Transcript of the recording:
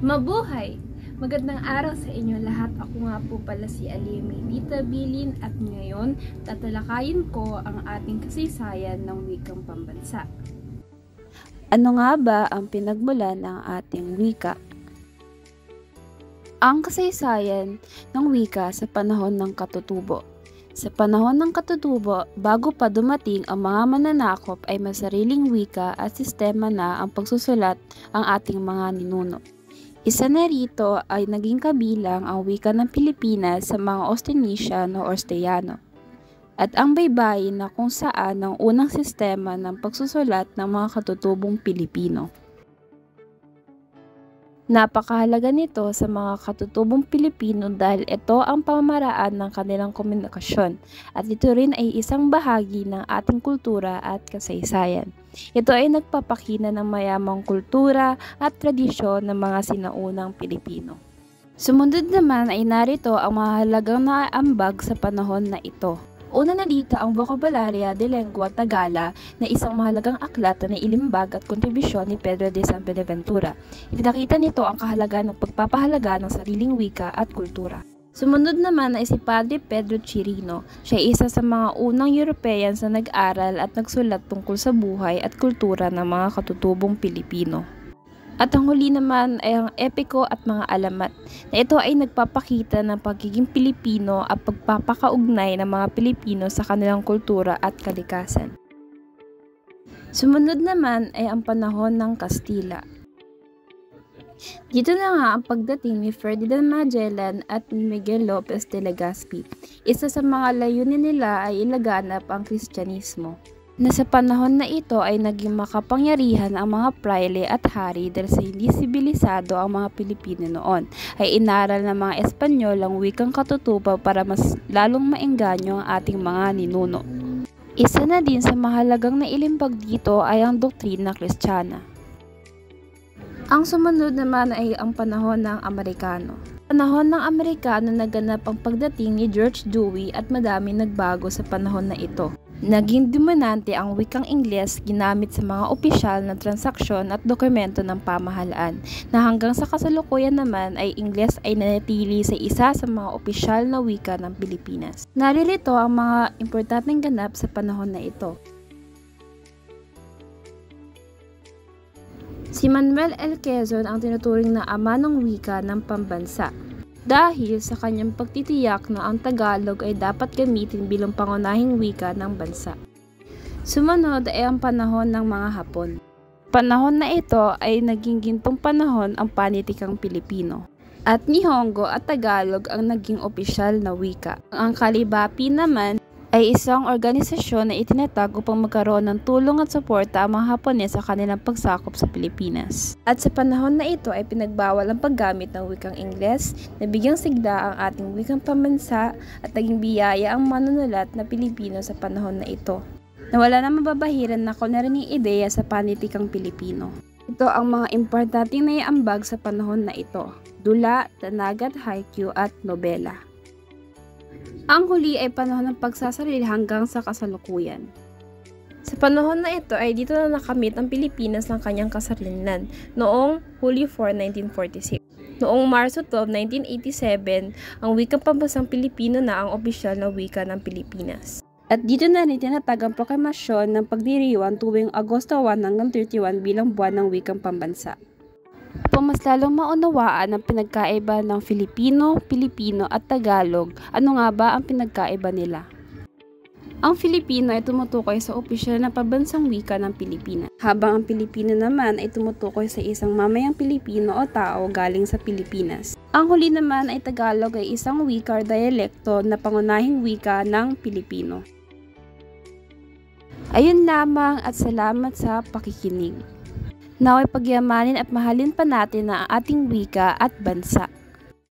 Mabuhay! Magandang araw sa inyo lahat. Ako nga po pala si Aliyemi Dita Bilin at ngayon tatalakayin ko ang ating kasaysayan ng wikang pambansa. Ano nga ba ang pinagmulan ng ating wika? Ang kasaysayan ng wika sa panahon ng katutubo. Sa panahon ng katutubo, bago pa dumating ang mga mananakop ay masariling wika at sistema na ang pagsusulat ang ating mga ninuno. Isa na rito ay naging kabilang ang wika ng Pilipinas sa mga Austronesian o Orestano. At ang baybayin na kung saan ang unang sistema ng pagsusulat ng mga katutubong Pilipino. Napakahalaga nito sa mga katutubong Pilipino dahil ito ang pamamaraan ng kanilang komunikasyon at ito rin ay isang bahagi ng ating kultura at kasaysayan. Ito ay nagpapakita ng mayamang kultura at tradisyon ng mga sinaunang Pilipino. Sumunod naman ay narito ang mahalagang naambag sa panahon na ito. Una na dito ang Vocabularia de Lengua Tagala na isang mahalagang aklat na ilimbag at kontribusyon ni Pedro de San Buenaventura. Ipinakita nito ang kahalagaan ng pagpapahalaga ng sariling wika at kultura. Sumunod naman ay si Padre Pedro Chirino. Siya ay isa sa mga unang European na nag-aral at nagsulat tungkol sa buhay at kultura ng mga katutubong Pilipino. At ang huli naman ay ang epiko at mga alamat na ito ay nagpapakita ng pagiging Pilipino at pagpapakaugnay ng mga Pilipino sa kanilang kultura at kalikasan. Sumunod naman ay ang panahon ng Kastila. Dito na nga ang pagdating ni Ferdinand Magellan at ni Miguel Lopez de Legazpi. Isa sa mga layunin nila ay ilaganap ang Kristyanismo. Na sa panahon na ito ay naging makapangyarihan ang mga praile at hari dahil sa hindi sibilisado ang mga Pilipino noon, ay inaral ng mga Espanyol ang wikang katutubo para mas lalong maengganyo ang ating mga ninuno. Isa na din sa mahalagang nailimbag dito ay ang doktrina Kristiyana. Ang sumunod naman ay ang panahon ng Amerikano. Panahon ng Amerikano naganap ang pagdating ni George Dewey at madami nagbago sa panahon na ito. Naging dominante ang wikang Ingles ginamit sa mga opisyal na transaksyon at dokumento ng pamahalaan, na hanggang sa kasalukuyan naman ay Ingles ay nanatili sa isa sa mga opisyal na wika ng Pilipinas. Naririto ang mga importanteng ganap sa panahon na ito. Si Manuel L. Quezon ang tinuturing na ama ng wika ng pambansa, dahil sa kanyang pagtitiyak na ang Tagalog ay dapat gamitin bilang pangunahing wika ng bansa. Sumunod ay ang panahon ng mga Hapon. Panahon na ito ay naging gintong panahon ang panitikang Pilipino. At Nihongo at Tagalog ang naging opisyal na wika. Ang Kalibapi naman ay isang organisasyon na itinatag upang magkaroon ng tulong at suporta ang mga Hapones sa kanilang pagsakop sa Pilipinas. At sa panahon na ito ay pinagbawal ang paggamit ng wikang Ingles, nabigyang sigla ang ating wikang pambansa at naging biyaya ang manunulat na Pilipino sa panahon na ito. Nawala na mababahiran na kunarining ideya sa panitikang Pilipino. Ito ang mga importanteng naiambag sa panahon na ito: dula, tanagat, haiku at nobela. Ang huli ay panahon ng pagsasarili hanggang sa kasalukuyan. Sa panahon na ito ay dito na nakamit ang Pilipinas ng kanyang kasarilan noong Hulyo 4, 1946. Noong Marso 12, 1987, ang wikang pambansang Pilipino na ang opisyal na wika ng Pilipinas. At dito na rin tinatag ang proklamasyon ng pagdiriwang tuwing Agosto 1 hanggang 31 bilang buwan ng wikang pambansa. Upang mas lalong maunawaan ang pinagkaiba ng Filipino, Pilipino at Tagalog, ano nga ba ang pinagkaiba nila? Ang Filipino ay tumutukoy sa opisyal na pambansang wika ng Pilipinas, habang ang Pilipino naman ay tumutukoy sa isang mamayang Pilipino o tao galing sa Pilipinas. Ang huli naman ay Tagalog ay isang wika or dialekto na pangunahing wika ng Pilipino. Ayun lamang at salamat sa pakikinig. Naway pagyamanin at mahalin pa natin ang ating wika at bansa.